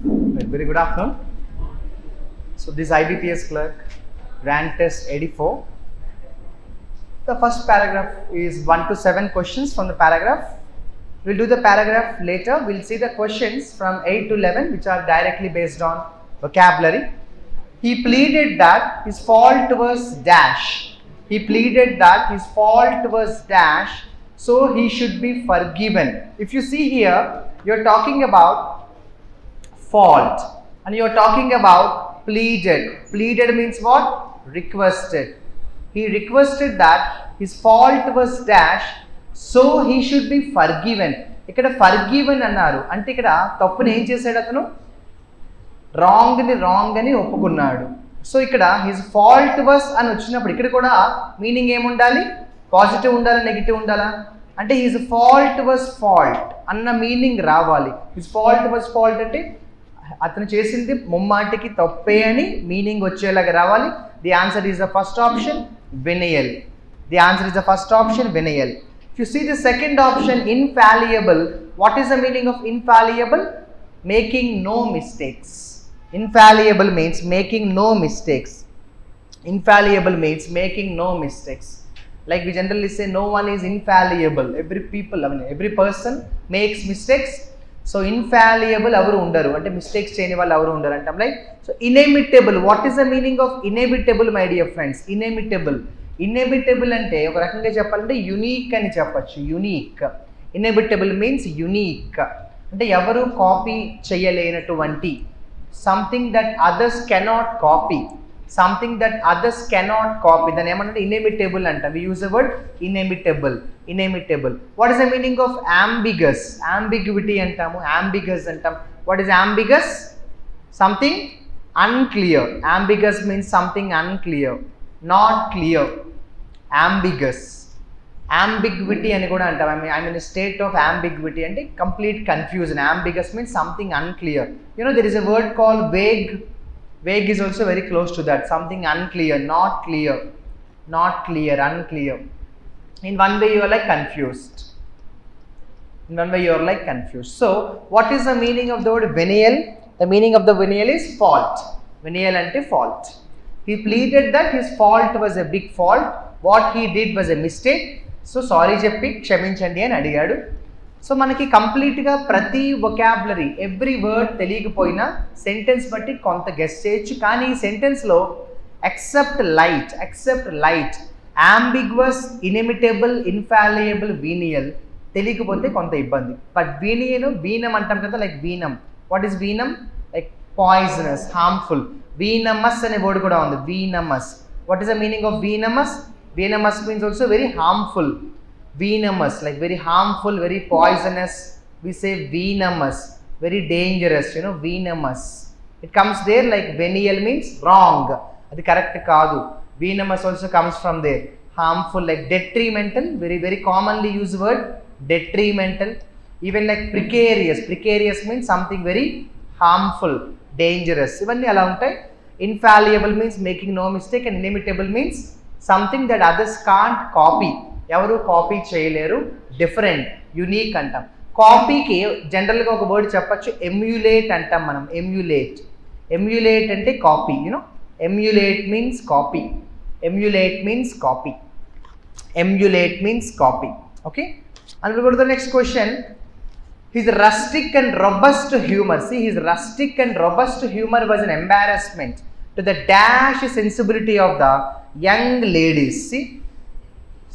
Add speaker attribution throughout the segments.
Speaker 1: Very good afternoon. So this IBPS clerk ran test 84. The first paragraph is 1 to 7 questions from the paragraph. We'll do the paragraph later. We'll see the questions from 8 to 11 which are directly based on vocabulary. He pleaded that his fault was dash. He pleaded that his fault was dash, so he should be forgiven. If you see here, you're talking about fault and you're talking about pleaded. Pleaded means what? Requested. He requested that his fault was dash, so he should be forgiven. ఇక్కడ forgiven అన్నారు అంటే ఇక్కడ తప్పుని ఏం చేశాడు అతను? Wrong అని ఒప్పుకున్నాడు. సో ఇక్కడ హిజ్ ఫాల్ట్ వాస్ అని వచ్చినప్పుడు ఇక్కడ కూడా మీనింగ్ ఏముండాలి? పాజిటివ్ ఉండాలా, నెగిటివ్ ఉండాలా? అంటే హిజ్ ఫాల్ట్ వాస్ ఫాల్ట్ అన్న మీనింగ్ రావాలి. హిజ్ ఫాల్ట్ వాస్ ఫాల్ట్ అంటే అతను చేసింది ముమ్మాటికి తప్పే అని మీనింగ్ వచ్చేలాగా రావాలి. The answer is the first option, venial. The answer is the first option, venial. If you see the second option, infallible, what is the meaning of infallible? Making no mistakes. Infallible means making no mistakes. Infallible means making no mistakes. Like we generally say, no one is infallible. Every person makes mistakes. So infallible avaru undaru ante mistakes cheyani vallu avaru undaru antam. Like so inimitable, what is the meaning of inimitable, my dear friends? Inimitable అంటే ఒక రకంగా చెప్పాలంటే unique అని చెప్పచ్చు. Unique. ఇన్ఎబిటబుల్ means unique అంటే ఎవరు copy చేయలేనటువంటి, something that others cannot copy, something that others cannot copy, దాన్ని ఏమంటే ఇన్ఎబిటబుల్ అంట. We use the word inimitable. What is the meaning of ambiguous? Ambiguity అంటాము, అంబిగస్ అంటాం. What is ambiguous? Something unclear. Ambiguous means something unclear, not clear. Ambiguous. Ambiguity అని కూడా అంటాం. I mean state of ambiguity అంటే complete confusion. Ambiguous means something unclear. There is a word call vague. Vague is also very close to that. Something unclear, not clear, unclear. In one way you are like confused. So what is the meaning of the word venial? The meaning of the venial is fault. Venial ante fault. He pleaded that his fault was a big fault. What he did was a mistake. So sorry చెప్పి క్షమించండి అని అడిగాడు. So మనకి కంప్లీట్గా ప్రతి vocabulary, every word తెలియకపోయినా sentence బట్టి కొంత గెస్ చేయొచ్చు. కానీ ఈ సెంటెన్స్లో ఎక్సెప్ట్ లైట్, అంబిగ్వస్, ఇనిమిటబుల్, ఇన్ఫాలియబుల్, వీనియల్ తెలియకపోతే కొంత ఇబ్బంది. బట్ వీనం అంటాం కదా, like venom. What is venom? Like poisonous, harmful. Venomous అనే వర్డ్ కూడా ఉంది, venomous. What is the meaning of venomous? Venomous means also very harmful. Venomous, like very harmful, very poisonous. We say venomous, very dangerous, venomous. It comes there like venial means wrong. Adi correct kaadu. Venomous also comes from there. Harmful, like detrimental, very commonly used word, detrimental. Even like precarious. Precarious means something very harmful, dangerous. Ivanni ala untayi. Infallible means making no mistake, and inimitable means something that others can't copy. ఎవరు copy చేయలేరు, different, unique అంటాం. కాపీకి జనరల్గా ఒక word చెప్పచ్చు, emulate అంటాం మనం. Emulate అంటే copy. Emulate means copy. Okay, and we'll go to the next question. His rustic and robust humor. See, his rustic and robust humor was an embarrassment to the dash sensibility of the young ladies. See,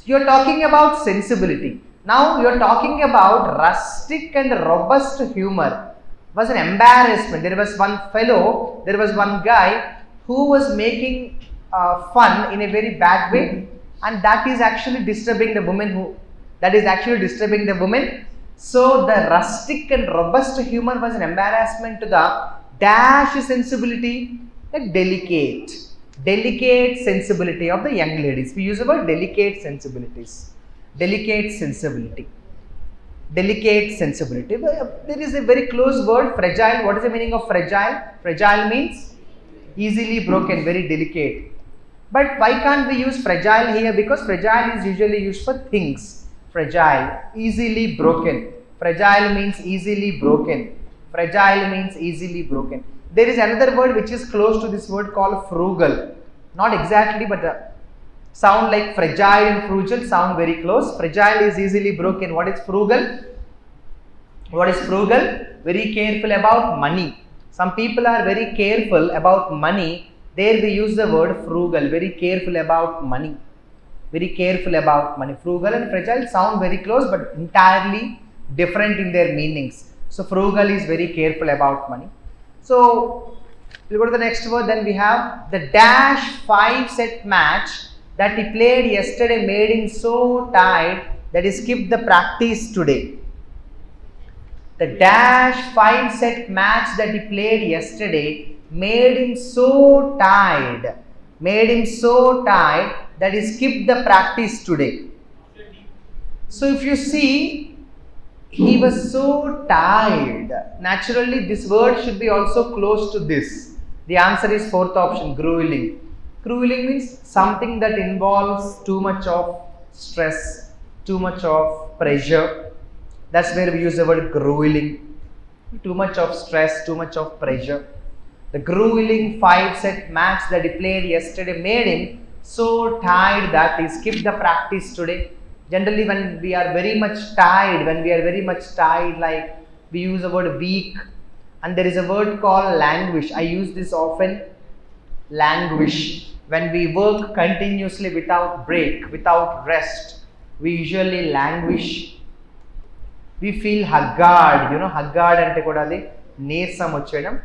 Speaker 1: you're talking about sensibility. Now you're talking about rustic and robust humor was an embarrassment. There was one guy who was making fun in a very bad way, and that is actually disturbing the woman. So the rustic and robust humor was an embarrassment to the dash sensibility, like delicate sensibility of the young ladies. We use the word delicate sensibility. There is a very close word, fragile. What is the meaning of fragile? Fragile means easily broken, very delicate. But why can't we use fragile here? Because fragile is usually used for things. Fragile, easily broken. Fragile means easily broken. Fragile means easily broken. There is another word which is close to this word called frugal. Not exactly, but the sound like fragile and frugal sound very close. Fragile is easily broken. What is frugal? What is frugal? Very careful about money. Some people are very careful about money. There we use the word frugal. Very careful about money. Very careful about money. Frugal and fragile sound very close but entirely different in their meanings. So frugal is very careful about money. So we'll go to the next word. Then we have the dash 5-set match that he played yesterday made him so tired that he skipped the practice today. The dash 5-set match that he played yesterday made him so tired. Made him so tired that he skipped the practice today. So if you see, he was so tired. Naturally, this word should be also close to this. The answer is fourth option, grueling. Grueling means something that involves too much of stress, too much of pressure. That's where we use the word grueling. Too much of stress, too much of pressure. The grueling 5-set match that he played yesterday made him so tired that he skipped the practice today. Generally, when we are very much tired, like we use the word weak, and there is a word called languish. I use this often, languish. When we work continuously without break, without rest, we usually languish. We feel haggard. You know, haggard ante kuda adi neersam vachedam.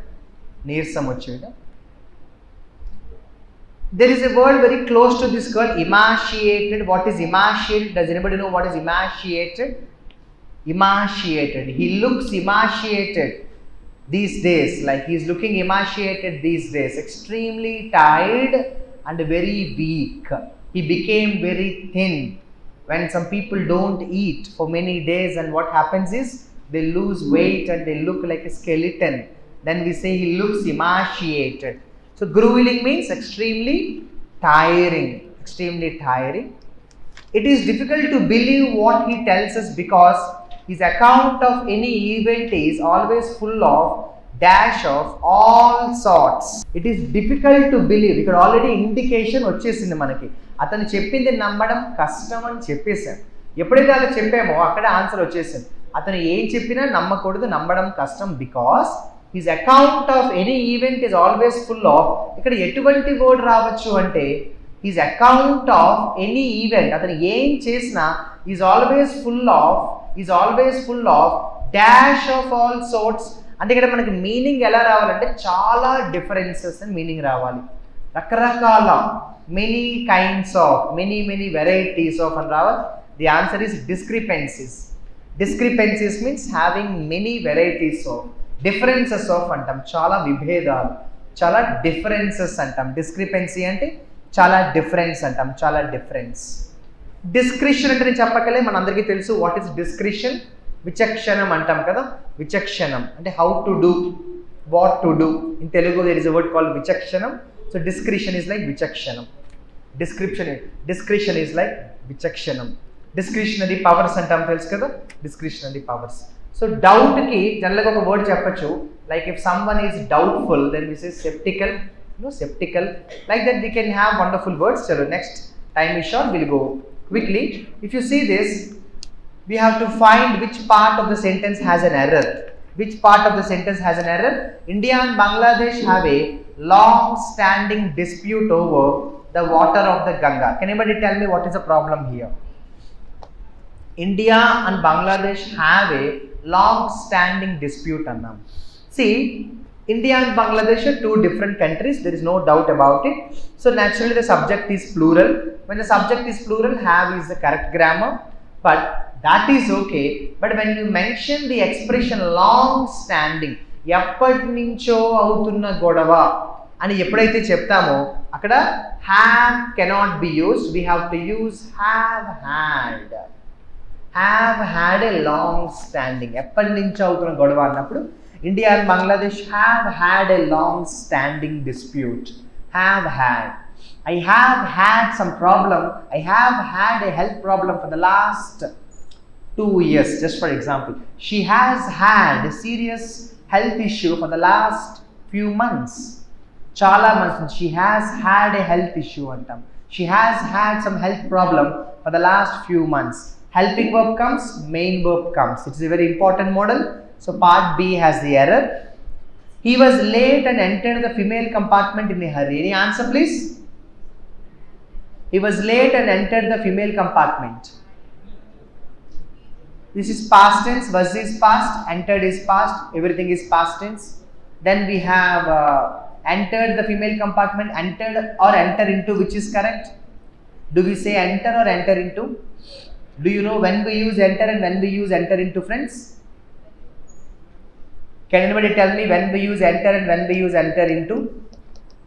Speaker 1: There is a word very close to this called emaciated. What is emaciated? Does anybody know what is emaciated? Emaciated. He looks emaciated these days. Like he is looking emaciated these days. Extremely tired and very weak. He became very thin. When some people don't eat for many days, and what happens is they lose weight and they look like a skeleton. Then we say he looks emaciated. So grueling means extremely tiring. It is difficult to believe what he tells us because his account of any event is always full of dash of all sorts. It is difficult to believe. ఇక్కడ already indication వచ్చేసింది మనకి. అతను చెప్పింది నమ్మడం కష్టం అని చెప్పేశాం. ఎప్పుడైతే అలా చెప్పామో అక్కడ ఆన్సర్ వచ్చేసింది. అతను ఏం చెప్పినా నమ్మకూడదు, నమ్మడం కష్టం because his account of any event is always full of. ఇక్కడ ఎటువంటి వర్డ్ రావచ్చు అంటే his account of any event, అతను ఏం చేసినా is always full of dash of all sorts. అంటే ఇక్కడ మనకి మీనింగ్ ఎలా రావాలంటే చాలా డిఫరెన్సెస్ అని మీనింగ్ రావాలి. రకరకాల many kinds of, many varieties of అని రావాలి. The answer is discrepancies. Discrepancies means having many varieties of. Differences of అంటాం, చాలా విభేదాలు, చాలా డిఫరెన్సెస్ అంటాం. డిస్క్రిపెన్సీ అంటే చాలా డిఫరెన్స్ అంటాం, చాలా డిఫరెన్స్. డిస్క్రిషన్ అంటే నేను చెప్పకలే, మనందరికీ తెలుసు వాట్ ఈస్ డిస్క్రిషన్. విచక్షణం అంటాం కదా, విచక్షణం అంటే how to do, what to do. In Telugu there is a word called విచక్షణం. సో డిస్క్రిషన్ ఈజ్ లైక్ విచక్షణం. డిస్క్రిషన్ ఈజ్ లైక్ విచక్షణం. డిస్క్రిషనరీ పవర్స్ అంటాం తెలుసు కదా, డిస్క్రిషనరీ పవర్స్. సో డౌట్కి జనరల్గా ఒక వర్డ్ చెప్పచ్చు, like if someone is doubtful then we say skeptical. Skeptical. Like that we can have wonderful words. Chalo, next time is short, we'll go quickly. If you see this, we have to find which part of the sentence has an error. Which part of the sentence has an error? India and Bangladesh have a long-standing dispute over the water of the Ganga. Can anybody tell me what is the problem here? India and Bangladesh have a long-standing dispute. Annam. See, India and Bangladesh are two different countries. There is no doubt about it. So naturally the subject is plural. When the subject is plural, have is the correct grammar. But that is okay. But when you mention the expression long-standing, ఎప్పటి నుంచో అవుతున్న గొడవ అని ఎప్పుడైతే చెప్తామో అక్కడ have cannot be used. We have to use have had. Have had a long-standing. ఎప్పటి నుంచో అవుతున్న గొడవ అన్నప్పుడు India and Bangladesh have had a long-standing dispute. Have had. I have had some problem. I have had a health problem for the last 2 years. Just for example, she has had a serious health issue for the last few months. Chala months she has had a health issue antam. She has had some health problem for the last few months. Helping verb comes, main verb comes. It's a very important model. So part B has the error. He was late and entered the female compartment in a hurry. Any answer please? He was late and entered the female compartment. This is past tense, was is past, entered is past, everything is past tense. Then we have entered the female compartment, entered or enter into, which is correct? Do we say enter or enter into? Do you know when we use enter and when we use enter into, friends? Can anybody tell me when we use enter and when we use enter into?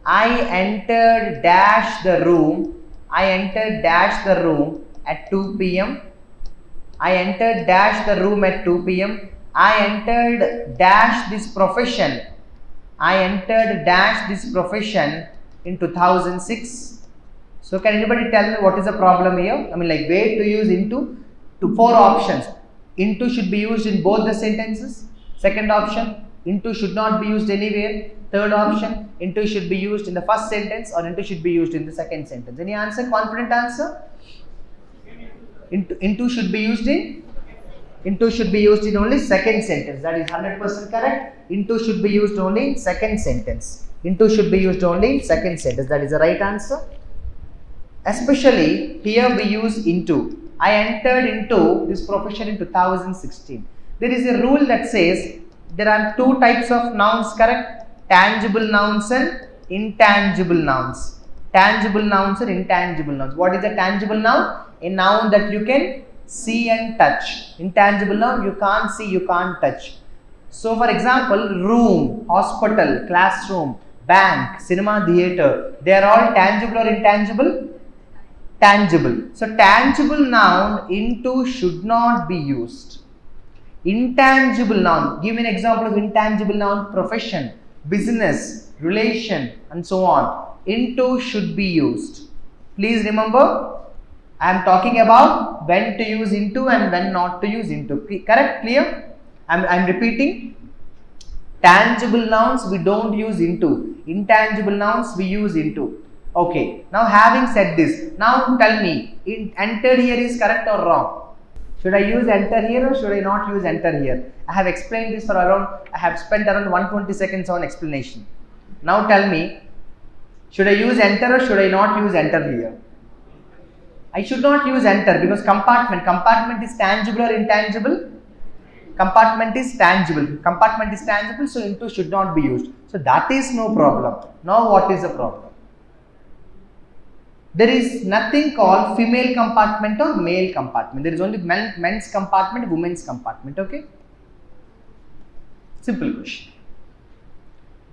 Speaker 1: I entered dash the room. I entered dash the room at 2 p.m. I entered dash the room at 2 p.m. I entered dash this profession. I entered dash this profession in 2006. So can anybody tell me what is the problem here? I mean, like, where to use into? To 4 options. Into should be used in both the sentences. Second option, into should not be used anywhere. Third option, into should be used in the first sentence or into should be used in the second sentence. Any answer? Confident answer? Into should be used in? Into should be used in only second sentence. That is 100% correct. Into should be used only in second sentence. Into should be used only in second sentence. That is the right answer. Especially here we use into. I entered into this profession in 2016. There is a rule that says there are 2 types of nouns, correct? Tangible nouns and intangible nouns. Tangible nouns and intangible nouns. What is a tangible noun? A noun that you can see and touch. Intangible noun, you can't see, you can't touch. So for example, room, hospital, classroom, bank, cinema, theater, they are all tangible or intangible? Tangible. So tangible noun into should not be used. Intangible noun, give me an example of intangible noun. Profession, business, relation, and so on. Into should be used. Please remember, I am talking about when to use into and when not to use into. Correct? Clear? I am repeating. Tangible nouns we don't use into. Intangible nouns we use into. Okay. Now having said this, now tell me, entered here is correct or wrong? Should I use enter here or should I not use enter here? I have explained this for around, I have spent around 120 seconds on explanation. Now tell me, should I use enter or should I not use enter here? I should not use enter because compartment is tangible or intangible? Compartment is tangible. Compartment is tangible, so into should not be used. So that is no problem. Now what is the problem? There is nothing called female compartment or male compartment. There is only men's compartment, women's compartment. Okay? Simple question.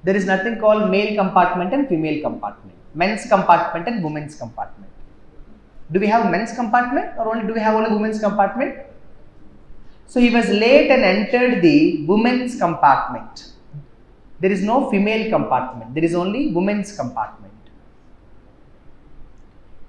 Speaker 1: There is nothing called male compartment and female compartment. Men's compartment and women's compartment. Do we have men's compartment or only do we have only women's compartment? So he was late and entered the women's compartment. There is no female compartment. There is only women's compartment.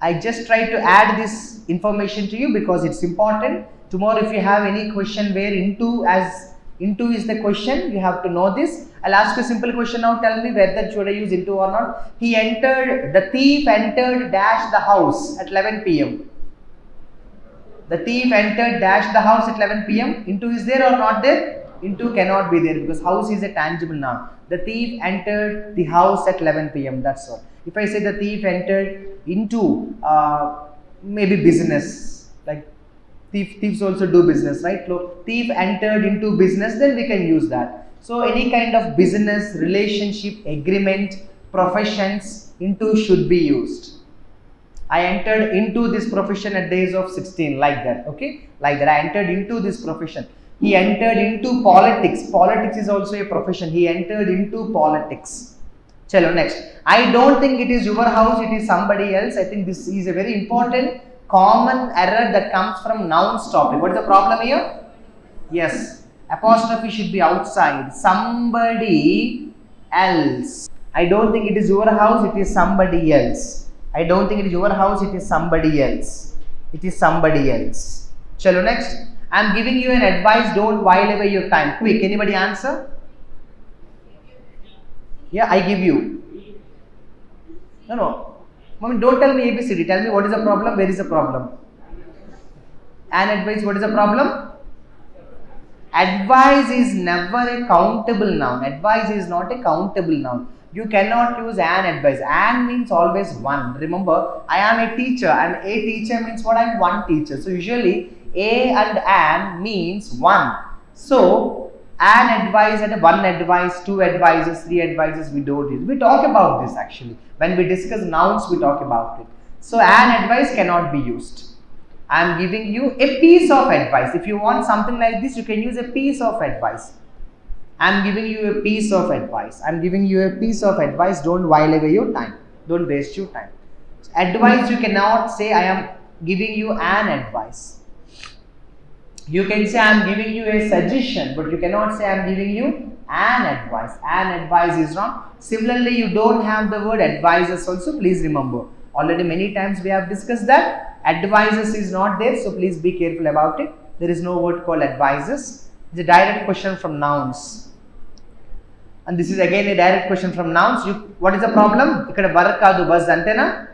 Speaker 1: I just try to add this information to you because it's important. Tomorrow if you have any question where into is the question, you have to know this. I'll ask you a simple question now. Tell me whether should I use into or not. The thief entered dash the house at 11 p.m. The thief entered dash the house at 11 p.m. Into is there or not there? Into cannot be there because house is a tangible noun. The thief entered the house at 11 p.m. That's all. If I say the thief entered into maybe business, like thieves also do business, right? So thief entered into business, then we can use that. So any kind of business, relationship, agreement, professions, into should be used. I entered into this profession at the age of 16, like that, okay? Like that, I entered into this profession. He entered into politics. Politics is also a profession. He entered into politics. Chalo, next. I don't think it is your house, it is somebody else. I think this is a very important common error that comes from nouns topic. What is the problem here? Yes, apostrophe should be outside. Somebody else. I don't think it is your house, it is somebody else. I don't think it is your house, it is somebody else. It is somebody else. Chalo, next. I am giving you an advice, don't while away your time. Quick, anybody answer? Yeah, I give you. No. Mommy, don't tell me ABCD. Tell me what is the problem, where is the problem. An advice, what is the problem? Advice is never a countable noun. Advice is not a countable noun. You cannot use an advice. An means always one. Remember, I am a teacher and a teacher means what? I am one teacher. So usually a and an means one. So an advice and one advice, two advices, three advices, we don't use. We talk about this actually. When we discuss nouns, we talk about it. So an advice cannot be used. I am giving you a piece of advice. If you want something like this, you can use a piece of advice. I am giving you a piece of advice. I am giving you a piece of advice. Don't while away your time. Don't waste your time. Advice, you cannot say I am giving you an advice. You can say I am giving you a suggestion, but you cannot say I am giving you an advice. An advice is wrong. Similarly, you don't have the word advisors also. Please remember. Already many times we have discussed that. Advisors is not there, so please be careful about it. There is no word called advisors. It's a direct question from nouns. And this is again a direct question from nouns. What is the problem? Ikkada work kaadu bus antena?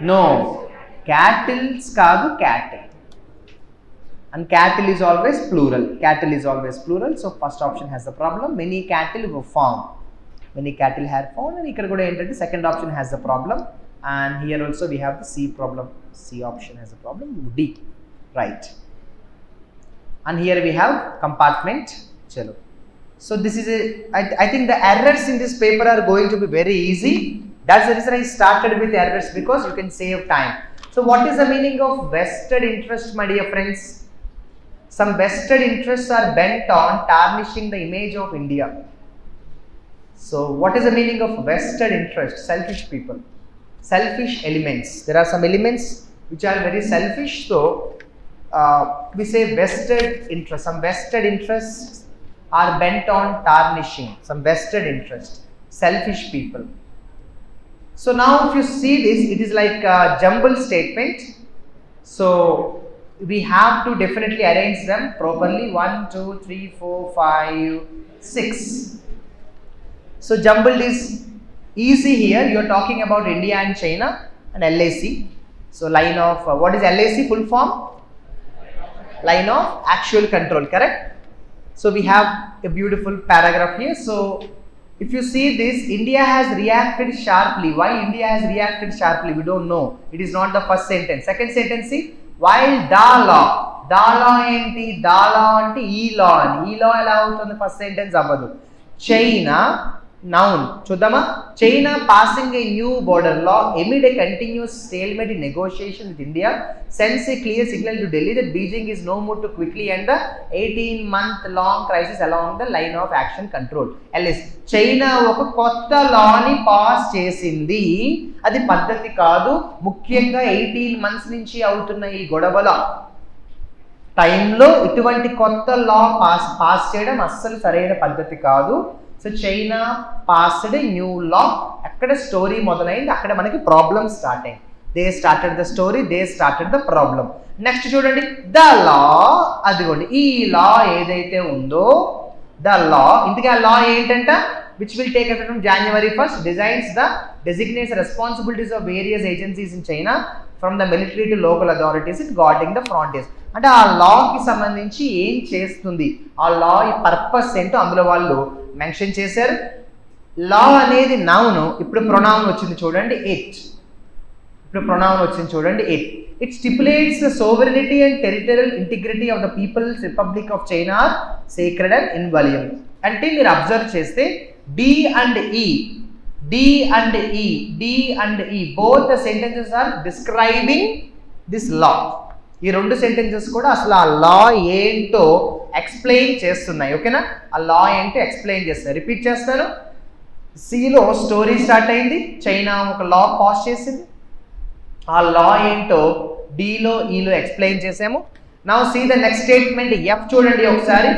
Speaker 1: No. Cattles kaadu cattle. And cattle is always plural. Cattle is always plural. So first option has the problem. Many cattle were found. Many cattle had found. And ikkada kuda entante second option has the problem. And here also we have the C problem. C option has a problem. D. Right. And here we have compartment. Chalo. So this is I think the errors in this paper are going to be very easy. That's the reason I started with errors, because you can save time. So what is the meaning of vested interest, my dear friends? Some vested interests are bent on tarnishing the image of India. So what is the meaning of vested interest? Selfish people. Selfish elements. There are some elements which are very selfish, so we say vested interest. Some vested interests are bent on tarnishing. Some vested interest. Selfish people. So now if you see this, it is like a jumble statement. So we have to definitely arrange them properly. 1, 2, 3, 4, 5, 6. So jumbled is easy here. You are talking about India and China and LAC. So line of, what is LAC full form? Line of actual control, correct? So we have a beautiful paragraph here. So if you see this, India has reacted sharply. Why India has reacted sharply? We don't know. It is not the first sentence. Second sentence, see, while the law enti, the law ante ee law ani. Ee law ela avutundi first sentence avvadu. China, noun, చూద్దామా? China passing a new border law amid a continuous stalemate in negotiation with India sends a clear signal to Delhi that Beijing is no mood to quickly end the 18-month long crisis along the line of action control. LS, China ఒక కొత్త లాని pass చేసింది. అది పద్ధతి కాదు. ముఖ్యంగా 18 months నుంచి అవుతున్న ఈ గొడవల టైంలో ఇటువంటి కొత్త లా పాస్ చేయడం అస్సలు సరైన పద్ధతి కాదు. సో చైనా పాస్డ్ న్యూ లా. అక్కడ స్టోరీ మొదలైంది, అక్కడ మనకి ప్రాబ్లమ్ స్టార్ట్ అయింది. They started the story, they started the problem. Next చూడండి, ద లా, అదిగోండి ఈ లా ఏదైతే ఉందో ద లా, ఇంతకీ ఆ లా ఏంటంట, which will take effect from January 1st, designates the responsibilities of various agencies in China from the military to local authorities in guarding the frontiers. అంటే ఆ లాకి సంబంధించి ఏం చేస్తుంది, ఆ లా ఈ పర్పస్ ఏంటో అందులో వాళ్ళు మెన్షన్ చేశారు. లా అనేది నౌన్. ఇప్పుడు ప్రొనౌన్ వచ్చింది చూడండి, ఇట్. ఇప్పుడు ప్రొనౌన్ వచ్చింది చూడండి, it. It stipulates the sovereignty and territorial integrity of the people's republic of China are sacred and invaluable. అంటే మీరు అబ్జర్వ్ చేస్తే D and E both the sentences are describing this law. ఈ రెండు sentences కూడా అసలు ఆ లా ఏంటో ఎక్స్ప్లెయిన్ చేస్తున్నాయి. ఓకేనా? ఆ లా ఏంటో ఎక్స్ప్లెయిన్ చేస్తాయి. రిపీట్ చేస్తాను. సిలో స్టోరీ స్టార్ట్ అయింది, చైనా ఒక లా పాస్ చేసింది, ఆ లా ఏంటో డిలో ఈలో ఎక్స్ప్లెయిన్ చేసాము. Now see the next statement, F చూడండి ఒకసారి.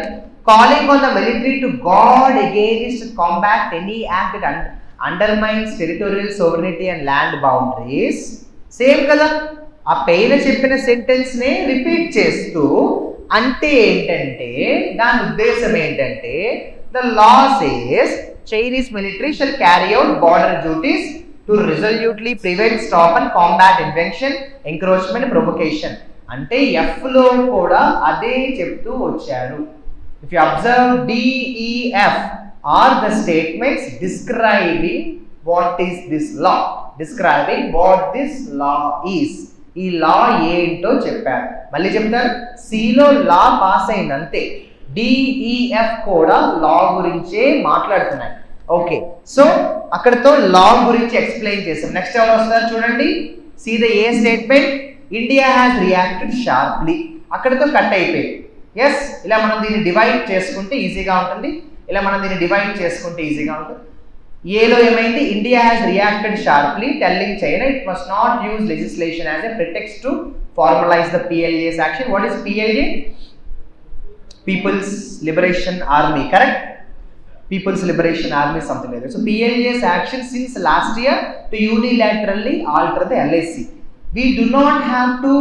Speaker 1: Calling on the military to guard against combat any act that undermines territorial sovereignty and land boundaries. Same కదా, ఆ పైన చెప్పిన సెంటెన్స్ నే రిపీట్ చేస్తూ, అంటే ఏంటంటే దాని ఉద్దేశం ఏంటంటే The law says Chinese military shall carry out border duties to resolutely prevent, stop and combat invasion, encroachment, provocation. అంటే F లో కూడా అదే చెప్తూ వచ్చారు. If you observe DEF are the statements describing what is this law, describing what this law is. ఈ లా ఏంటో చెప్పారు. మళ్ళీ చెప్తారు, సిలో లా పాస్ అయింది అంతే. డిఈఎఫ్ కూడా లా గురించే మాట్లాడుతున్నాయి. ఓకే, సో అక్కడతో లా గురించి ఎక్స్ప్లెయిన్ చేసాం. నెక్స్ట్ ఎవరు వస్తారు చూడండి. See the A statement, India has reacted sharply. అక్కడతో కట్ అయిపోయింది. ఎస్, ఇలా మనం దీన్ని డివైడ్ చేసుకుంటే ఈజీగా ఉంటుంది. ఏలో ఏమైంది, India has reacted sharply telling China it must not use legislation as a pretext to formalize the PLA's action. What is PLA? People's liberation army, correct? People's Liberation Army, something like that. So PLA's action since last year to unilaterally alter the LAC. We do not have to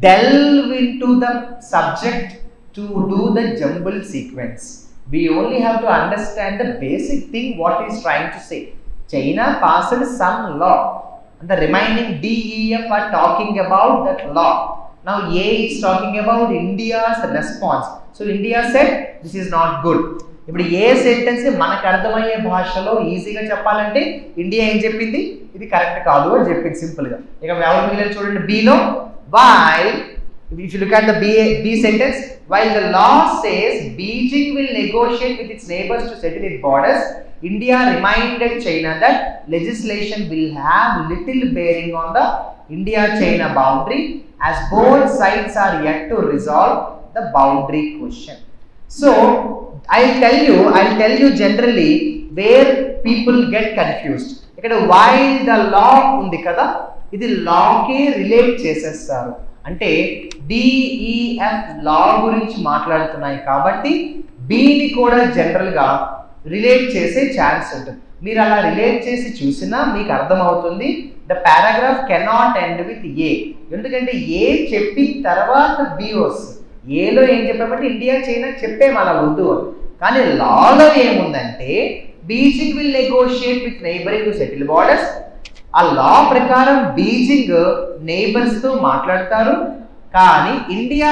Speaker 1: delve into the subject to do the jumble sequence. We only have to understand the basic thing what he is trying to say. China passed some law and the remaining DEF are talking about that law. Now A is talking about India's response. So India said this is not good. ఇప్పుడు ఏ sentence మనకు అర్థమయ్యే భాషలో ఈజీగా చెప్పాలంటే India ఏం చెప్పింది, ఇది correct కాదు అని చెప్పింది సింపుల్గా. ఇక ఎవరు మిగిలిన చూడండి, below while if you look at the B sentence, while the law says Beijing will negotiate with its neighbours to settle it borders, India reminded China that legislation will have little bearing on the India China boundary as both sides are yet to resolve the boundary question. So I'll tell you generally where people get confused. ఇక్కడ while the law ఉంది కదా, ఇది లాకే relate చేసేస్తారు. అంటే DEF లా గురించి మాట్లాడుతున్నాయి కాబట్టి బిని కూడా జనరల్గా రిలేట్ చేసే ఛాన్స్ ఉంటుంది. మీరు అలా రిలేట్ చేసి చూసినా మీకు అర్థమవుతుంది the paragraph cannot end with a. ఎందుకంటే ఏ చెప్పిన తర్వాత బి వస్తుంది. ఏలో ఏం చెప్పామంటే ఇండియా చైనా చెప్పేం అలా వద్దు అని. కానీ లాలో ఏముందంటే Beijing will negotiate with neighbouring to settle borders. ఆ లా ప్రకారం బీజింగ్ నైబర్స్తో మాట్లాడతారు. కానీ India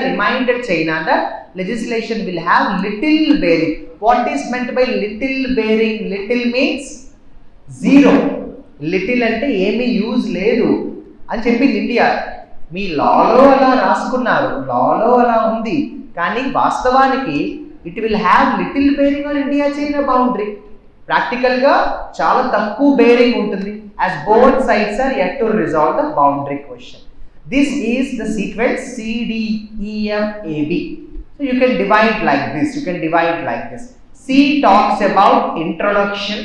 Speaker 1: reminded China that legislation will have little bearing. What is meant by little bearing? Little means zero. Little అంటే ఏమీ యూజ్ లేదు అని చెప్పింది ఇండియా. మీ లాలో అలా రాసుకున్నారు, లాలో అలా ఉంది, కానీ వాస్తవానికి it will have little bearing on India China boundary. ప్రాక్టికల్గా చాలా తక్కువ బేరింగ్ ఉంటుంది as both sides are yet to resolve the boundary question. This is the sequence CDEFAB. So you can divide like this. C talks about introduction,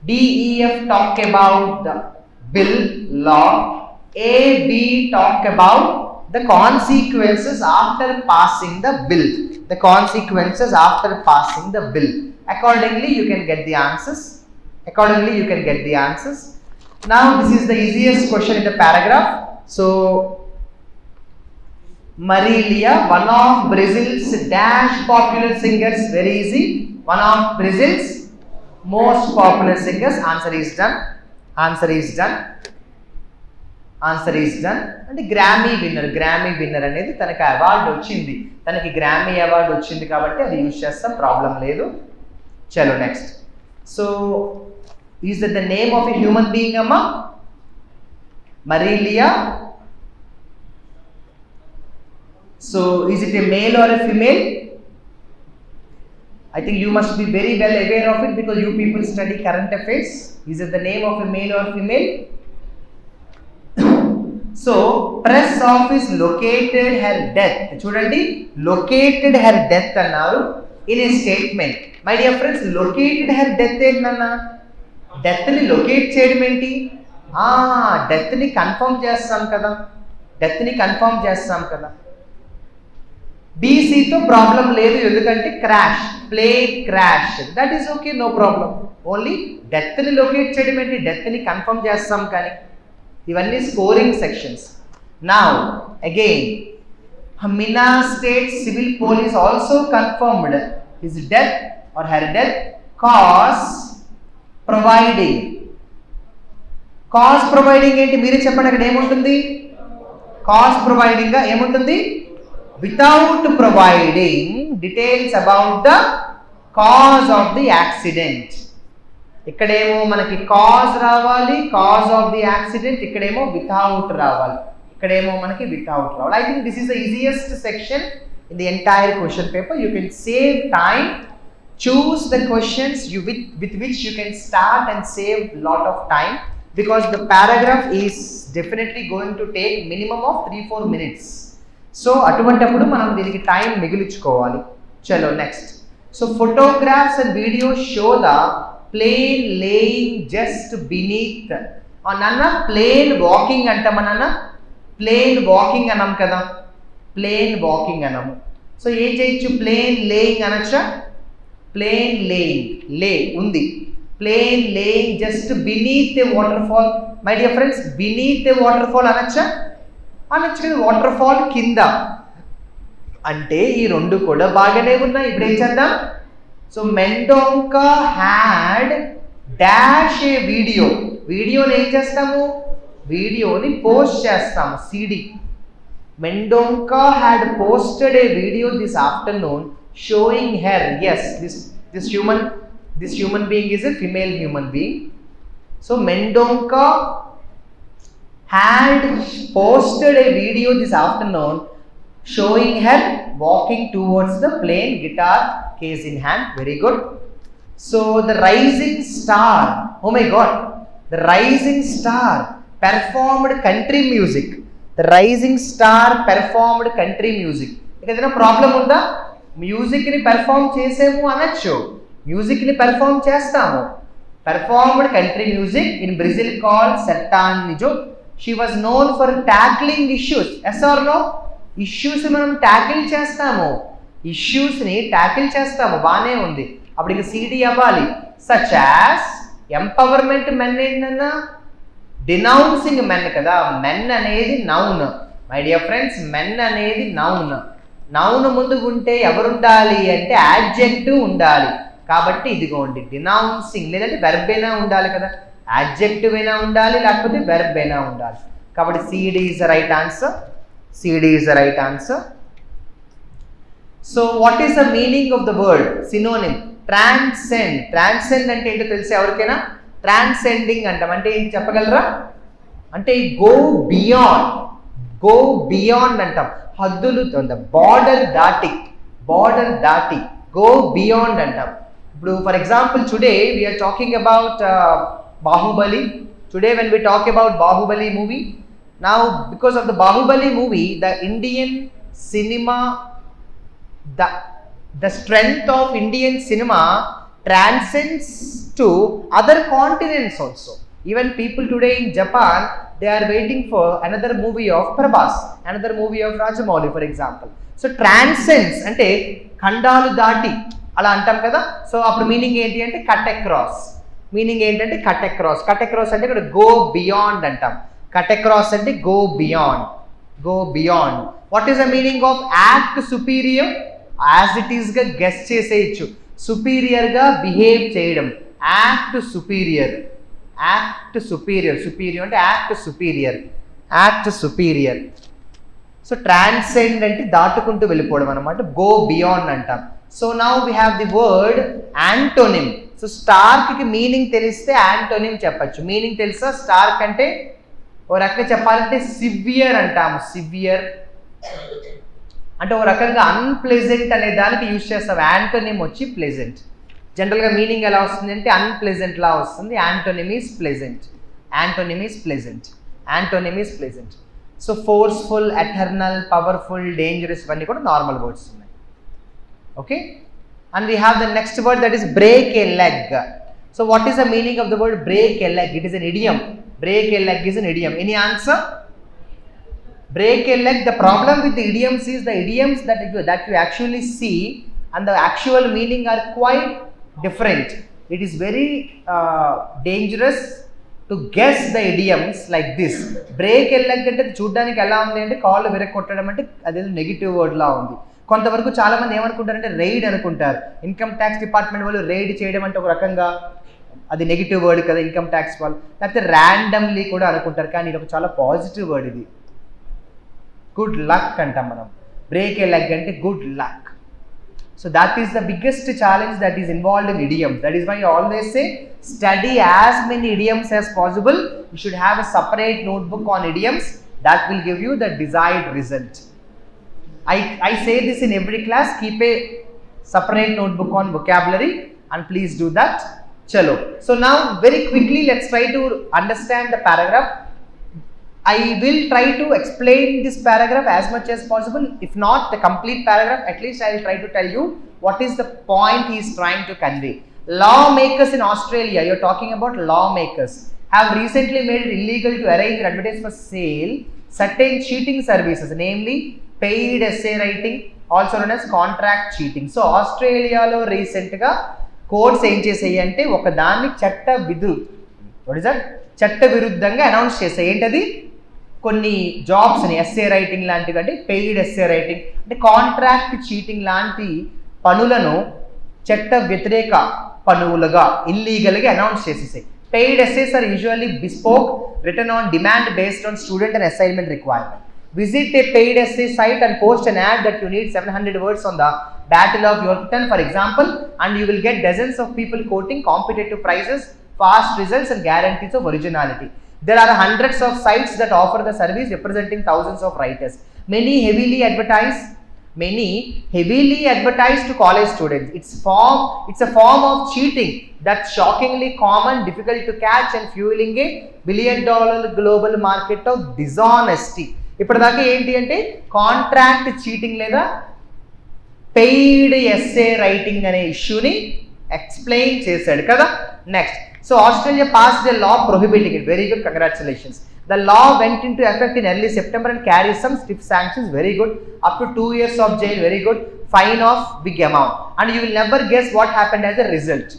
Speaker 1: DEF talk about the bill law, A, B talk about the consequences after passing the bill. Accordingly, you can get the answers. Now, this is the easiest question in the paragraph. So, Marilia, one of Brazil's dash popular singers, very easy. One of Brazil's most popular singers. Answer is done. అంటే గ్రామీ winner అనేది తనకి award వచ్చింది. తనకి గ్రామీ award వచ్చింది కాబట్టి అది use చేస్తాం, problem లేదు. చలో next. So is that the name of a human being అమ్మా? Marilia. So is it a male or a female? I think you must be very well aware of it because you people study current affairs. Is it the name of a male or female? So, press office located her death. చూడండి, located her death అన్నారు in a statement. My dear friends, located her death ఏంటన్నా? Death ని locate చేయడం ఏంటి? Death ని confirm చేస్తాం కదా. బీసీతో problem లేదు, ఎందుకంటే plane crash, that is okay, no problem. Only డెత్ని లొకేట్ చేయడం ఏంటి? డెత్ని కన్ఫర్మ్ చేస్తాం కానీ. ఇవన్నీ scoring sections. Now again Mina state civil police also confirmed his death or her death, cause providing. Cause providing ఏంటి మీరే చెప్పండి, అక్కడ ఏముంటుంది? Cause providing గా ఏముంటుంది? Without providing details about the cause of the accident. ఇక్కడేమో మనకి కాజ్ రావాలి, కాజ్ ఆఫ్ ది యాక్సిడెంట్, ఇక్కడేమో వితౌట్ రావాలి, ఇక్కడేమో మనకి వితౌట్ రావాలి. I think this is the easiest section in the entire question paper. You can save time, choose the questions with which you can start and save lot of time, because the paragraph is definitely going to take minimum of 3-4 minutes. So అటువంటప్పుడు మనం దీనికి time మిగిలించుకోవాలి. చలో next. So photographs and videos show the plane laying just beneath. నాన్న plane walking అంటామా నాన్న? Plane walking అన్నాం కదా, plane walking అన్నాము. సో ఏం చేయొచ్చు? ప్లేన్ లేయింగ్ అనొచ్చా? ప్లేన్ లేయింగ్, లే ఉంది, plane laying just beneath a water fall. My dear friends, beneath a water fall అనొచ్చా? అనొచ్చు కదా, వాటర్ ఫాల్ కింద. అంటే ఈ రెండు కూడా బాగానే ఉన్నాయి. ఇప్పుడు ఏం చేద్దాం? So Mendonca had dash a video. వీడియోని ఏం చేస్తాము? వీడియోని పోస్ట్ చేస్తాము, C D. Mendonca had posted a video this afternoon showing her. Yes, this human being is a female human being. So Mendonca had posted a video this afternoon showing her walking towards the plane, guitar case in hand. Very good. So the rising star, oh my god, the rising star performed country music. The rising star performed country music. ఏదైనా problem ఉందా? మ్యూజిక్ని perform చేసేము అనొచ్చు, మ్యూజిక్ని perform చేస్తాము. Performed country music in Brazil called sertanejo. She was known for tackling issues. Yes or no? Issues మనం tackle చేస్తాము, ఇష్యూస్ని ట్యాకిల్ చేస్తాము, బాగానే ఉంది. అప్పుడు ఇక సిడి అవ్వాలి. సచ్ యాజ్ ఎంపవర్మెంట్ మెన్ ఏంటన్నా? డినౌన్సింగ్ మెన్ కదా, మెన్ అనేది noun. My dear friends, men అనేది నౌన్. నౌన్ ముందు ఉంటే ఎవరుండాలి అంటే యాడ్జెక్టివ్ ఉండాలి. కాబట్టి ఇదిగోండి డినౌన్సింగ్, లేదంటే వెర్బ్ అయినా ఉండాలి కదా, యాడ్జెక్టివ్ అయినా ఉండాలి, లేకపోతే వెర్బ్ అయినా ఉండాలి. కాబట్టి CD is the right answer. CD is the right answer. So what is the meaning of the word? Synonym transcend. Transcend అంటే ఏంటో తెలిసి ఎవరికైనా? ట్రాన్సెండింగ్ అంటాం. అంటే ఏంటి చెప్పగలరా? అంటే గో బియాండ్, గో బియాండ్ అంటాం. హద్దులు, బార్డర్ దాటి, బార్డర్ దాటి గో బియాండ్ అంటాం. ఇప్పుడు for example today we are talking about Baahubali. Today when we talk about Baahubali movie, now because of the Baahubali movie the Indian cinema, the strength of Indian cinema transcends to other continents also. Even people today in Japan, they are waiting for another movie of Prabhas, another movie of Rajamouli, for example. So transcends అంటే ఖండాలు దాటి అలా అంటాం కదా. So అప్పుడు meaning ఏంటి అంటే cut across. Meaning ఏంటంటే cut across. Cut across అంటే ఇక్కడ గో బియాండ్ అంటాం. కట్ అక్రాస్ అంటే go beyond, go beyond. What is the meaning of act superior? As it ఈస్గా గెస్ చేసేయచ్చు. సుపీరియర్గా బిహేవ్ చేయడం, act superior, act superior. Superior అంటే act superior, act superior. So transcend అంటే దాటుకుంటూ వెళ్ళిపోవడం అనమాట, గో బియాండ్ అంటాం. So now we have the word antonym. So స్టార్క్కి మీనింగ్ తెలిస్తే యాంటోనిమ్ చెప్పచ్చు. మీనింగ్ తెలుసా స్టార్క్ అంటే? ఓ రకంగా చెప్పాలంటే సివియర్ అంటాము. సివియర్ అంటే ఓ రకంగా అన్ప్లెజెంట్ అనే దానికి యూజ్ చేస్తాం. యాంటోనిమ్ వచ్చి ప్లెజెంట్. జనరల్గా మీనింగ్ ఎలా వస్తుంది అంటే అన్ప్లెజెంట్ లా వస్తుంది. Antonym is pleasant, antonym is pleasant, antonym is pleasant. So forceful, eternal, powerful, dangerous ఇవన్నీ కూడా నార్మల్ వర్డ్స్ ఉన్నాయి. Okay, and we have the next word that is break A leg. So what is the meaning of the word break A leg? It is an idiom. Break a leg is an idiom. Any answer? Break a leg. The problem with the idioms is the idioms that you actually see and the actual meaning are quite different. It is very dangerous to guess the idioms like this. Break a leg అంటే చూడడానికి ఎలా ఉంది అంటే కాళ్ళు విరగొట్టడం అంటే అదేదో negative word లా ఉంది. కొంతవరకు చాలా మంది ఏమనుకుంటారంటే రైడ్ అనుకుంటారు. ఇన్కమ్ ట్యాక్స్ డిపార్ట్మెంట్ వాళ్ళు రైడ్ చేయడం అంటే ఒక రకంగా అది నెగిటివ్ వర్డ్ కదా ఇన్కమ్ ట్యాక్స్ వాళ్ళు, లేకపోతే ర్యాండమ్లీ కూడా అనుకుంటారు. కానీ ఇది ఒక చాలా పాజిటివ్ వర్డ్. ఇది గుడ్ లక్ అంటాం మనం. బ్రేక్ ఏ లెగ్ అంటే good luck. So that is the biggest challenge that is involved in idioms. That is why I always say study as many idioms as possible. You should have a separate notebook on idioms that will give you the desired result. I say this in every class, keep a separate notebook on vocabulary and please do that. Chalo. So now very quickly let's try to understand the paragraph. I will try to explain this paragraph as much as possible. If not the complete paragraph, at least I will try to tell you what is the point he is trying to convey. Lawmakers in Australia, you are talking about lawmakers, have recently made it illegal to arrange or advertise for sale certain cheating services, namely paid essay writing, also known as contract cheating. So Australia lo recent ga courts ఏం చేసాయి అంటే ఒక దాన్ని చట్ట విరుద్ధంగా announce చేసాయి. ఏంటది? కొన్ని జాబ్స్ని ఎస్ఏ రైటింగ్ లాంటివి, అంటే పెయిడ్ ఎస్ఏ రైటింగ్ అంటే కాంట్రాక్ట్ చీటింగ్ లాంటి పనులను చట్ట వ్యతిరేక పనులుగా ఇల్లీగల్గా అనౌన్స్ చేసేసాయి. Paid essays are usually bespoke, written on demand based on student and assignment requirement. Visit a paid essay site and post an ad that you need 700 words on the Battle of Yorktown, for example, and you will get dozens of people quoting competitive prices, fast results and guarantees of originality. There are hundreds of sites that offer the service representing thousands of writers. Many heavily advertise to college students. It's a form of cheating that's shockingly common, difficult to catch and fueling a billion-dollar global market of dishonesty. ఇప్పటిదాకా ఏంటి అంటే contract cheating లేదా paid essay writing అనే ఇష్యూని explain చేశాడు కదా. Next, so Australia passed a law prohibiting it. Very good, congratulations. The law went into effect in early September and carries some stiff sanctions. Very good. Up to 2 years of jail. Very good. Fine of big amount. And you will never guess what happened as a result.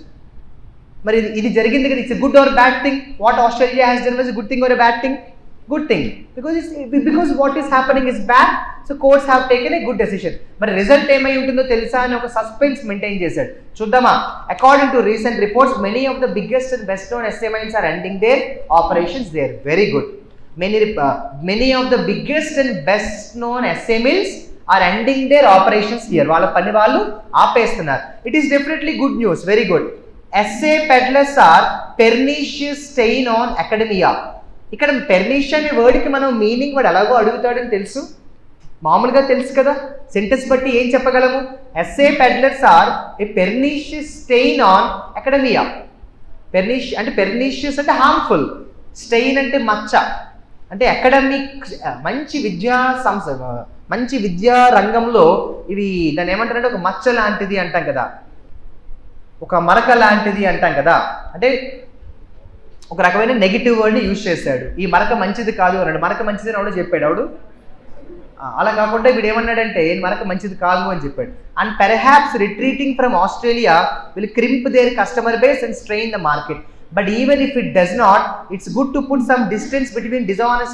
Speaker 1: మరి ఇది జరిగింది కదా, it's a good or bad thing? What Australia has done was a good thing or a bad thing? Good thing. Because what is happening is bad, so courts have taken a good decision. మరి result ఏమై ఉంటుందో తెలుసా అని ఒక suspense maintain చేశాడు. చూద్దామా? According to recent reports, many of the biggest and best known essay minds are ending their operations there. Very good. Many of the biggest and best known essay mills are ending their operations here. వాళ్ళ పని వాళ్ళు ఆపేస్తున్నారు. It is definitely good news. Very good. Essay peddlers are pernicious stain on academia. ఇక్కడ pernicious అనే వర్డ్కి మనం meaning వాడు ఎలాగో అడుగుతాడని తెలుసు, మామూలుగా తెలుసు కదా. సెంటెన్స్ బట్టి ఏం చెప్పగలము? Essay peddlers are a pernicious stain on academia. Pernicious అంటే హార్మ్ఫుల్, స్టెయిన్ అంటే మచ్చ, అంటే అకాడమిక్ మంచి విద్యా రంగంలో ఇవి దాన్ని ఏమంటారంటే ఒక మచ్చ లాంటిది అంటాం కదా, ఒక మరక లాంటిది అంటాం కదా. అంటే ఒక రకమైన నెగిటివ్ వర్డ్ని యూజ్ చేశాడు. ఈ మరక మంచిది కాదు అన్నాడు. మరక మంచిది అని ఎవడో చెప్పాడు. ఆవిడు అలా కాకుండా వీడు ఏమన్నాడంటే మరక మంచిది కాదు అని చెప్పాడు. And perhaps retreating from Australia will crimp their customer base and strain the market. But even if it does not, it's good to put some distance between dishonest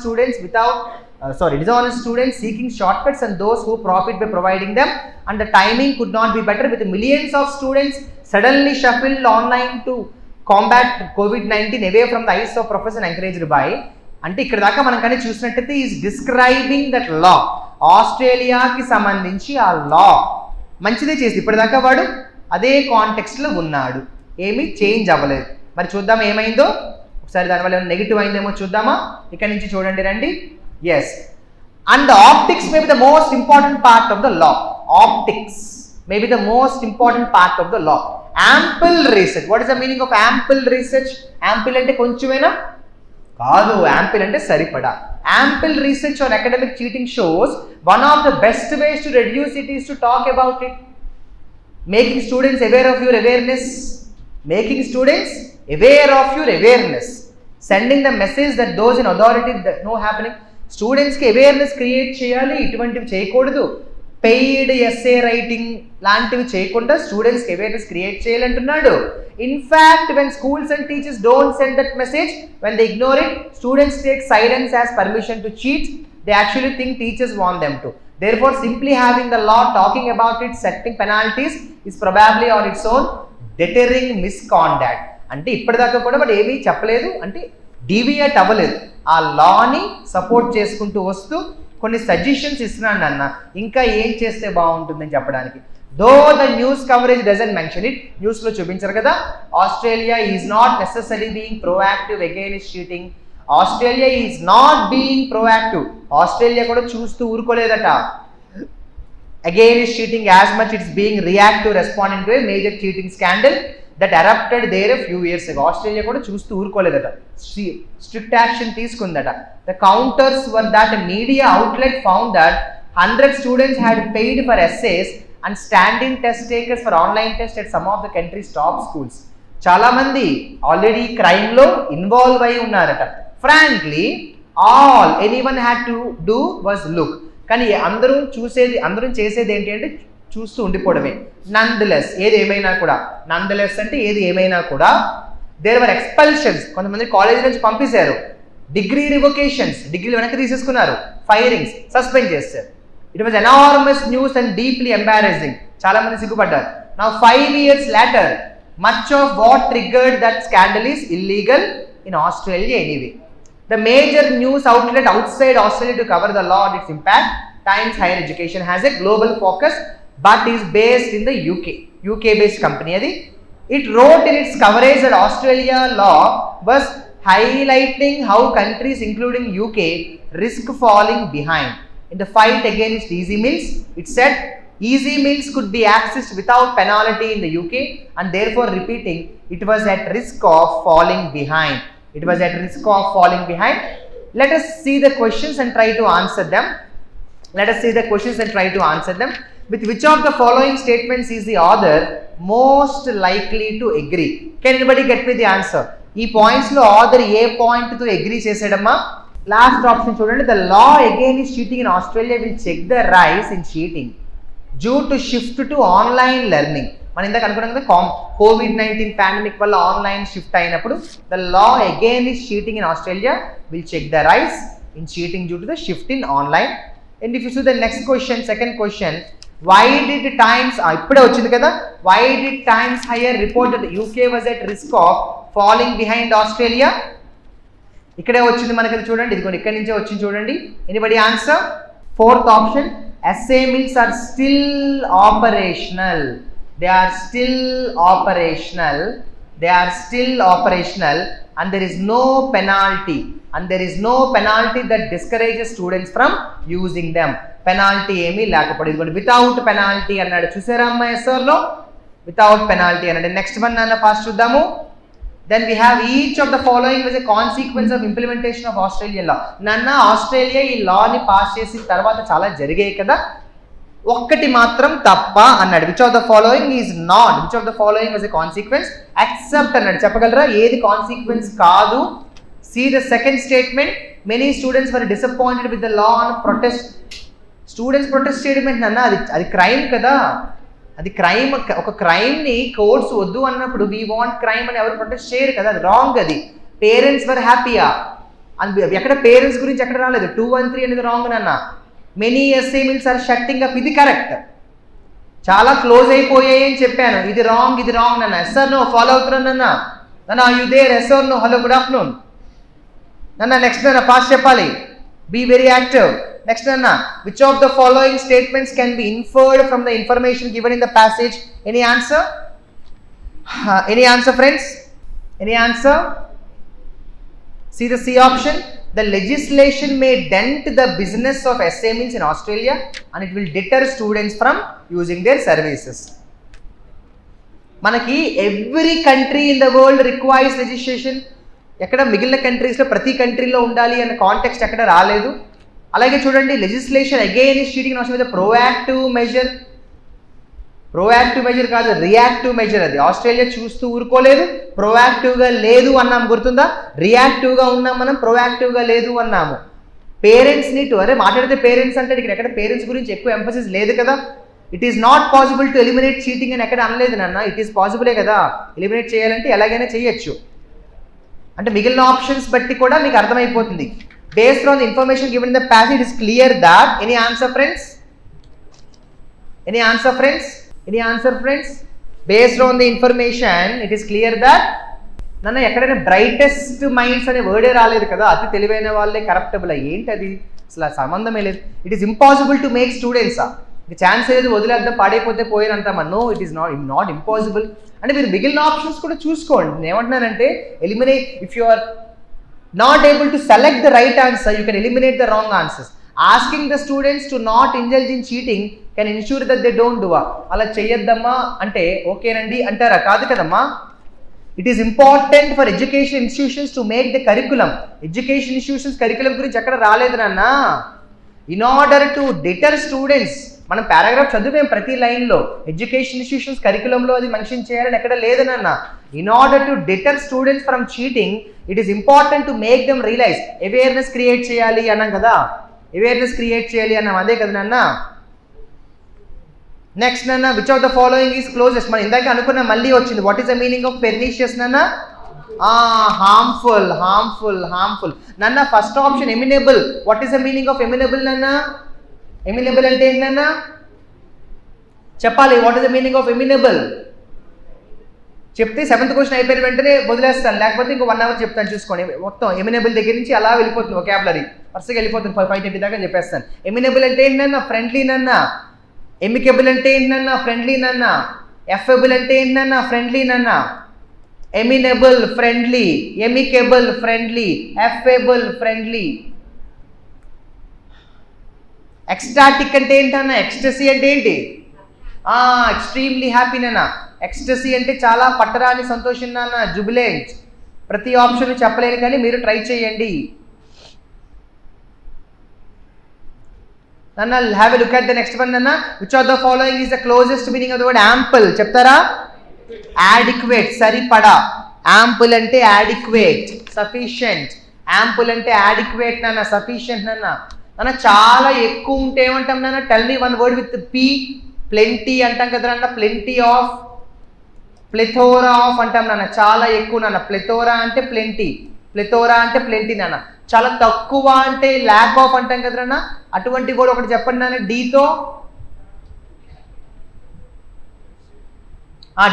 Speaker 1: students seeking shortcuts and those who profit by providing them. And the timing could not be better, with millions of students suddenly shuffled online to combat COVID-19 away from the eyes of professors and encouraged by. అంటే ఇక్కడ దాకా మనం కానీ చూసినట్టయితే is describing that law. ఆస్ట్రేలియాకి సంబంధించి ఆ లా మంచిదే చేసి ఇప్పటిదాకా వాడు అదే కాంటెక్స్ట్లో ఉన్నాడు, ఏమీ చేంజ్ అవ్వలేదు. మరి చూద్దాం ఏమైందో ఒకసారి, దానివల్ల ఏమైనా నెగిటివ్ అయిందేమో చూద్దామా. ఇక్కడ నుంచి చూడండి రండి. Yes, and the optics may be the most important part of the law. Optics may be the most important part of the law. Ample research. What is the meaning of ample research? Ample అంటే కొంచెమేనా? కాదు, ample అంటే సరిపడా. Ample research on academic cheating shows one of the best ways to reduce it is to talk about it. Making students aware of your awareness. Sending the message that those in authority that know happening. Students ki awareness create cheyali, itvantivi cheyakodadu. Paid essay writing లాంటివి చేయకుండా students awareness create చేయాలంటున్నాడు. In fact when schools and teachers don't send that message, when they ignore it, students take silence as permission to cheat. They actually think teachers want them to. Therefore, simply having the law talking about it, setting penalties is probably on its own deterring misconduct. అంటే ఇప్పటిదాకా కూడా వాడు ఏమీ చెప్పలేదు, అంటే deviate అవ్వలేదు, ఆ లాని support చేసుకుంటూ వస్తూ కొన్ని సజెషన్స్ ఇస్తున్నాడు అన్న, ఇంకా ఏం చేస్తే బాగుంటుందని చెప్పడానికి. Though the news coverage doesn't mention it, న్యూస్లో చూపించారు కదా, Australia is not necessary being proactive against cheating. Australia is not being proactive, Australia కూడా చూస్తూ ఊరుకోలేదట against cheating as much it's being reactive responding to a major cheating scandal that erupted there a few years ago. Australia కూడా చూస్తూ ఊరుకోలేదట, strict action తీసుకుందట. The counters were that a media outlet found that 100 students had paid for essays and stand-in test takers for online tests at some of the country's top schools. చాలా మంది already crime లో involve అయి ఉన్నారట. Frankly, all anyone had to do was look. కానీ అందరూ చేసేది ఏంటి అంటే చూస్తూ ఉండిపోవడమే. నందలెస్ ఏది ఏమైనా కూడా, నందలెస్ అంటే ఏది ఏమైనా కూడా, దేర్ వర్ ఎక్స్పల్షన్స్, కొంతమంది కాలేజీ నుంచి పంపించారు, డిగ్రీ రివొకేషన్స్, డిగ్రీలు వెనక్కి తీసేసుకున్నారు, ఫైరింగ్స్, సస్పెండ్ చేశారు. It was enormous news and deeply embarrassing, చాలా మంది సిగ్గుపడ్డారు. Now 5 years later, much of what triggered that scandal is illegal in Australia anyway. The major news outlet outside Australia to cover the law and its impact, Times Higher Education, has a global focus but is based in the UK based company. It wrote in its coverage that Australia law was highlighting how countries including UK risk falling behind in the fight against easy meals. It said easy meals could be accessed without penalty in the UK and therefore repeating it was at risk of falling behind. It was at risk of falling behind. Let us see the questions and try to answer them. With which of the following statements is the author most likely to agree? Can anybody get me the answer? ఈ points లో author ఏ point తో agree చేసాడమ్మా? Last option చూడండి. The law against cheating in Australia will check the rise in cheating due to shift to online learning. మనం ఇందాక అనుకున్నాం కదా, COVID-19 pandemic వల్ల online shift అయినప్పుడు the law against cheating in Australia will check the rise in cheating due to the shift in online. And if you see the next question, second question, why did Times, ఇప్పుడే వచ్చింది కదా, why did Times Higher reported UK was at risk of falling behind Australia? ఇక్కడే వచ్చింది మనకి, చూడండి, ఇది ఇక్కడి నుంచే వచ్చింది చూడండి. Anybody answer? Fourth option, SA mills are still operational. They are still operational and there is no penalty that discourages students from using them. Penalty ఏమీ లేకపోతే ఇదిగోండి వితౌట్ పెనాల్టీ అన్నాడు, చూసారా అమ్మా ఎస్ఆర్ లో వితౌట్ పెనాల్టీ అన్నాడు. నెక్స్ట్ వన్ నాన్న fast చూద్దాము. Then we have each of the following as a consequence of implementation of Australian law. నాన్న ఆస్ట్రేలియా ఈ లాని పాస్ చేసిన తర్వాత చాలా జరిగాయి కదా, ఒక్కటి మాత్రం తప్ప అన్నాడు. Which of the following is not, which of the following was a consequence except అన్నాడు. చెప్పగలరా ఏది కాన్సిక్వెన్స్ కాదు? See the second statement, many students were disappointed with the law on protest. Students protest చేయడం ఏంటన్నా, అది క్రైమ్ కదా, అది crime. ఒక క్రైమ్ని కోర్ట్స్ వద్దు అన్నప్పుడు వీ వాంట్ క్రైమ్ అని ఎవరు ప్రొటెస్ట్ చేయరు కదా, అది రాంగ్. అది పేరెంట్స్ వర్ హ్యాపీయా అని ఎక్కడ పేరెంట్స్ గురించి ఎక్కడ రాలేదు. 213 అనేది రాంగ్ నాన్న. Many SA mills are shutting up, ఇది కరెక్ట్. చాలా క్లోజ్ అయిపోయాయి అని చెప్పాను, ఇది రాంగ్ నాన్న. ఎస్ఆర్ నో ఫాలో అవుతున్నాను నాన్న. Are you there? Yes or no? Hello, good afternoon నాన్న. నెక్స్ట్ నాన్న ఫాస్ట్ చెప్పాలి, be very active. Next one, which of the following statements can be inferred from the information given in the passage? Any answer? Any answer, friends? Any answer? See the C option. The legislation may dent the business of SA mills in Australia and it will deter students from using their services. మనకి every country in the world requires legislation. ఎక్కడ మిగిలిన కంట్రీస్లో ప్రతి కంట్రీలో ఉండాలి అన్న context ఎక్కడ రాలేదు. అలాగే చూడండి, legislation against cheating in Australia proactive measure కాదు, రియాక్టివ్ మెజర్. అది ఆస్ట్రేలియా చూస్తూ ఊరుకోలేదు, ప్రోయాక్టివ్గా లేదు అన్నాము, గుర్తుందా? రియాక్టివ్గా ఉన్నాం మనం, ప్రోయాక్టివ్గా లేదు అన్నాము. పేరెంట్స్ని అరే మాట్లాడితే పేరెంట్స్ అంటే ఇక్కడ ఎక్కడ పేరెంట్స్ గురించి ఎక్కువ ఎంఫసిస్ లేదు కదా. It is not possible to eliminate cheating అని ఎక్కడ అనలేదు నాన్న. ఇట్ ఈస్ పాసిబులే కదా, ఎలిమినేట్ చేయాలంటే ఎలాగైనా చేయొచ్చు. అంటే మిగిలిన ఆప్షన్స్ బట్టి కూడా మీకు అర్థమైపోతుంది. Based on the information given in the passage, it is clear that, any answer friends? Any answer, friends? Any answer, friends? Based on the information, it is clear that నన్ను ఎక్కడైనా బ్రైటెస్ట్ మైండ్స్ అనే వర్డే రాలేదు కదా, అతి తెలివైన వాళ్ళే corruptible. ఏంటి అది అసలు సంబంధమే లేదు. It is impossible to make స్టూడెంట్సా, ఇది ఛాన్స్ లేదు, వదిలేద్దాం పాడైపోతే పోయినంటామా? No, it is not impossible. అంటే మీరు మిగిలిన ఆప్షన్స్ కూడా చూసుకోండి. నేను ఏమంటున్నానంటే eliminate, if you are not able to select the right answer, you can eliminate the wrong answers. Asking the students to not indulge in cheating can ensure that they don't do. అలా చెయ్యొద్దమ్మా అంటే ఓకేనండి అంటారా? కాదు కదమ్మా. It is important for education institutions to make the curriculum. Education institutions curriculum గురించి ఎక్కడ రాలేదు నాన్న. In order to deter students, మనం పారాగ్రాఫ్ చదివాం ప్రతి లైన్లో. ఎడ్యుకేషన్ ఇన్స్టిట్యూషన్స్ కరికులంలో అది మెన్షన్ చేయాలని ఎక్కడ లేదు నాన్న. In order to deter students from cheating, it is important to make them realise. Awareness create చేయాలి అన్నాం కదా, అవేర్నెస్ క్రియేట్ చేయాలి అన్నాం, అదే కదా నాన్న. నెక్స్ట్ నాన్న, which of the following is closest. మనం ఇందాక అనుకున్న మళ్ళీ వచ్చింది. What is the meaning of pernicious నాన్న? హార్మ్ఫుల్, హార్మ్ఫుల్, హార్మ్ఫుల్ నాన్న. First option amenable. What is the meaning of amenable నాన్న? ఎమినబుల్ అంటే ఏంటన్నా చెప్పాలి. What is the meaning of amenable చెప్తే 7th క్వశ్చన్ అయిపోయిన వెంటనే వదిలేస్తాను, లేకపోతే ఇంకో 1 అవర్ చెప్తాను చూసుకోండి. మొత్తం ఎమినబుల్ దగ్గర నుంచి అలా వెళ్ళిపోతుంది, వొకాబులరీ వరుసగా వెళ్ళిపోతుంది. 5:30 దాకా చెప్పేస్తాను. ఎమినబుల్ అంటే ఏంటన్నా? ఫ్రెండ్లీ నాన్న. ఎమికబుల్ అంటే ఏంటన్నా? ఫ్రెండ్లీ నాన్న. ఎఫబుల్ అంటే ఏంటన్నా? ఫ్రెండ్లీ నాన్న. Amenable friendly, amicable friendly, affable friendly. Ecstatic అంటే ఏంటన్నా? ఎక్స్టసీ అంటే ఏంటి? ఎక్స్ట్రీమ్లీ హ్యాపీ నాన్న. ఎక్స్టసీ అంటే చాలా పట్టరాని సంతోషం నాన్న. జుబిలెంట్. ప్రతి ఆప్షన్ చెప్పలేను కానీ మీరు ట్రై చేయండి నాన్న. Have a look at the next one నాన్న. Which of the following is the closest meaning of the word ample? చెప్తారా? యాడిక్వేట్, సరిపడా. యాంపుల్ అంటే యాడిక్వేట్, సఫిషియంట్. యాంపుల్ అంటే యాడిక్వేట్ నాన్న, సఫిషియంట్ నాన్న. నాన్న చాలా ఎక్కువ ఉంటే ఏమంటాం నాన్న? Tell me one word with P. Plenty అంటాం కదా నాన్న. ప్లెంటీ ఆఫ్, ప్లెథోరా ఆఫ్ అంటాం నాన్న. చాలా ఎక్కువ నాన్న. ప్లెథోరా అంటే ప్లెంటీ, ప్లెథోరా అంటే ప్లెంటీ నాన్న. చాలా తక్కువ అంటే ల్యాక్ ఆఫ్ అంటాం కదా నాన్న. అటువంటి కూడా ఒకటి చెప్పండి నాన్న. డీతో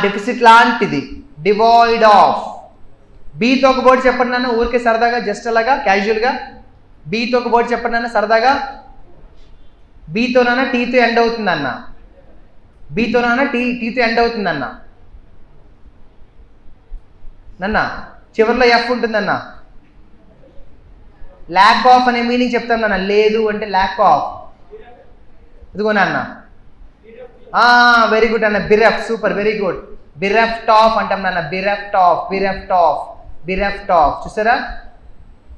Speaker 1: డెఫిసిట్ లాంటిది, డివాయిడ్ ఆఫ్. బీతో ఒక వర్డ్ చెప్పండి నాన్న, ఊరికే సరదాగా, జస్ట్ అలాగా క్యాజువల్గా. బీతో ఒక వర్డ్ చెప్పండి నాన్న సరదాగా. బీతో నాన్న టీతో ఎండ్ అవుతుంది అన్న. బీతో నాన్న టీతో ఎండ్ అవుతుంది అన్న. నన్న చివరిలో ఎఫ్ ఉంటుందన్న. ల్యాక్ ఆఫ్ అనే మీనింగ్ చెప్తాం నాన్న. లేదు అంటే ల్యాక్ ఆఫ్. ఇదిగో నాన్న. వెరీ గుడ్ అన్న. Bereft, super, very good. Bereft of అంటాం నాన్న. Bereft of, bereft of, bereft of. చూసారా?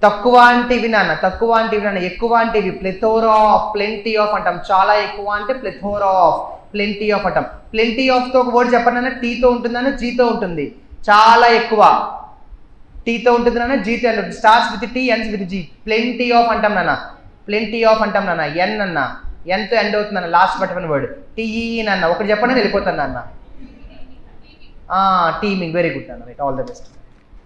Speaker 1: తక్కువ అంటే ఇవి నాన్న, తక్కువ అంటే ఇవి నాన్న. ఎక్కువ అంటే ఇవి. ప్లెథోరా ఆఫ్, ప్లెంటీ ఆఫ్ అంటాం. చాలా ఎక్కువ అంటే ప్లెథోరా ఆఫ్, ప్లెంటీ ఆఫ్ అంటాం. ప్లెంటీ ఆఫ్తో ఒక వర్డ్ చెప్పండి నాన్న. టీతో ఉంటుందన్న, జీతో ఉంటుంది. చాలా ఎక్కువ టీతో ఉంటుంది నాన్న, జీతో ఎండ్ ఉంటుంది. Starts with T, ends with G. Plenty of అంటాం నాన్న. ప్లెంటీ ఆఫ్ అంటాం నాన్న. ఎన్ అన్న, ఎంతో ఎండ్ అవుతుంది అన్న. లాస్ట్ పట్టుకుని వర్డ్ టీఈ నాన్న. ఒకటి చెప్పండి వెళ్ళిపోతాను నాన్న. టీమింగ్. వెరీ గుడ్ అన్న. Right, all the best.